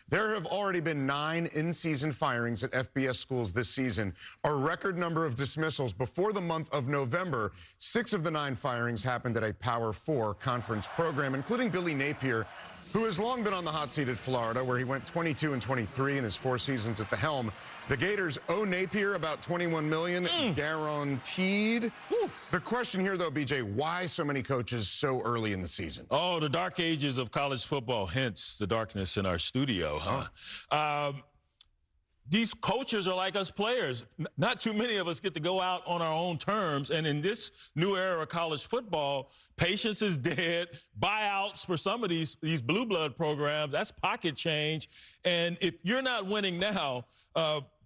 There have already been 9 in-season firings at FBS schools this season, a record number of dismissals. Before the month of November, 6 of the 9 firings happened at a Power 4 conference program, including Billy Napier, who has long been on the hot seat at Florida, where he went 22-23 in his 4 seasons at the helm. The Gators owe Napier about $21 million guaranteed. The question here, though, BJ, why so many coaches so early in the season? Oh, the dark ages of college football, hence the darkness in our studio, huh? These coaches are like us players. Not too many of us get to go out on our own terms. And in this new era of college football, patience is dead. Buyouts for some of these blue blood programs, that's pocket change. And if you're not winning now,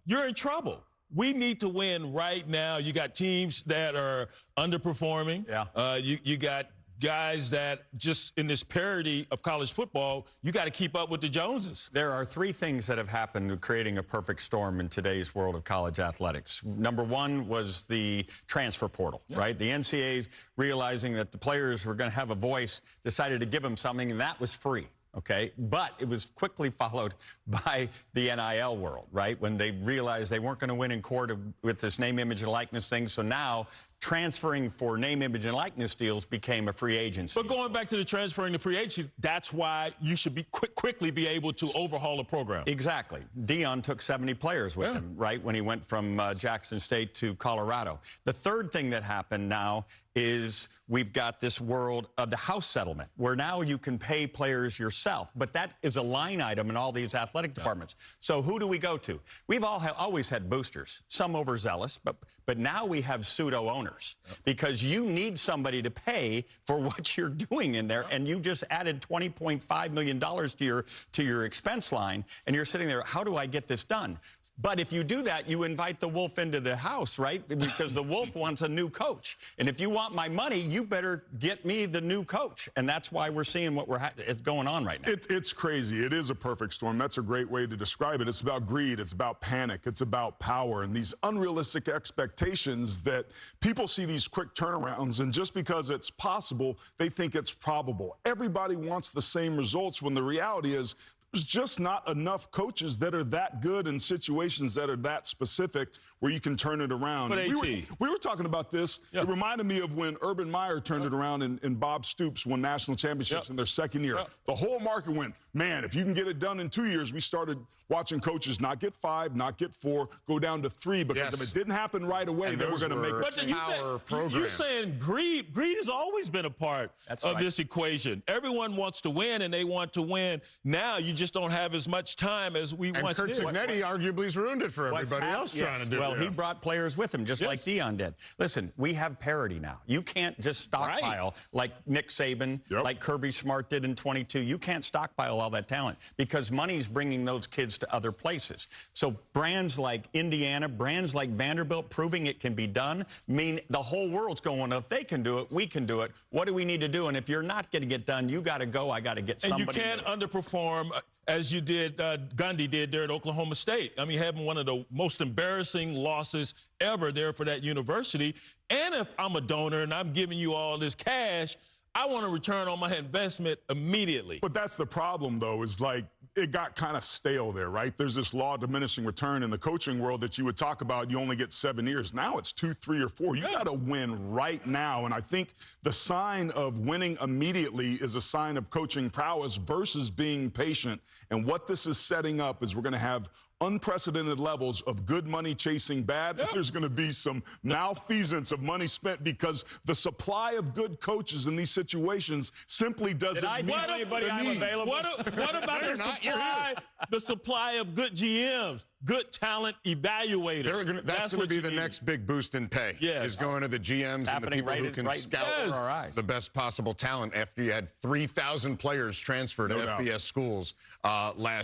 you're in trouble. We need to win right now. You got teams that are underperforming. Yeah. You got guys that just in this parody of college football, you got to keep up with the Joneses. There are 3 things that have happened creating a perfect storm in today's world of college athletics. Number 1 was the transfer portal, right? The NCAA realizing that the players were going to have a voice, decided to give them something, and that was free. Okay, but it was quickly followed by the NIL world, right? When they realized they weren't going to win in court with this name, image, and likeness thing. So now transferring for name, image, and likeness deals became a free agency. But going back to the transferring to free agency, that's why you should be quickly be able to overhaul a program. Exactly. Dion took 70 players with him, right, when he went from Jackson State to Colorado. The third thing that happened now is we've got this world of the house settlement, where now you can pay players yourself, but that is a line item in all these athletic departments. So who do we go to? We've always had boosters, some overzealous, but now we have pseudo owners, because you need somebody to pay for what you're doing in there, and you just added $20.5 million to your expense line, and you're sitting there, how do I get this done? But if you do that, you invite the wolf into the house, right? Because the wolf wants a new coach. And if you want my money, you better get me the new coach. And that's why we're seeing what is going on right now. It's crazy. It is a perfect storm. That's a great way to describe it. It's about greed. It's about panic. It's about power and these unrealistic expectations that people see these quick turnarounds. And just because it's possible, they think it's probable. Everybody wants the same results when the reality is there's just not enough coaches that are that good in situations that are that specific where you can turn it around. But we were talking about this. It reminded me of when Urban Meyer turned it around and Bob Stoops won national championships in their second year. The whole market went, man, if you can get it done in 2 years. We started watching coaches not get 5, not get 4, go down to 3, because if it didn't happen right away, then we're going to make a power program. You're saying greed has always been a part of this equation. Everyone wants to win, and they want to win. Now you just don't have as much time as we once did. And Kurt Signetti arguably has ruined it for everybody else trying to do it. Well, he brought players with him, just like Dion did. Listen, we have parity now. You can't just stockpile like Nick Saban, like Kirby Smart did in 22. You can't stockpile all that talent because money's bringing those kids to other places. So brands like Indiana, brands like Vanderbilt, proving it can be done, mean the whole world's going, if they can do it, we can do it. What do we need to do? And if you're not going to get done, you got to go. I got to get somebody. And you can't underperform as you did, Gundy did there at Oklahoma State. I mean, having one of the most embarrassing losses ever there for that university. And if I'm a donor and I'm giving you all this cash, I want a return on my investment immediately. But that's the problem, though, is like it got kind of stale there, right? There's this law of diminishing return in the coaching world that you would talk about. You only get 7 years. Now it's 2, 3, or 4. You got to win right now. And I think the sign of winning immediately is a sign of coaching prowess versus being patient. And what this is setting up is we're going to have unprecedented levels of good money chasing bad. There's going to be some malfeasance of money spent because the supply of good coaches in these situations simply doesn't meet anybody I'm available? What about the supply of good GMs? Good talent evaluators. That's going to be the next big boost in pay. Is going to the GMs and the people who can scout the best possible talent after you had 3,000 players transferred to FBS schools last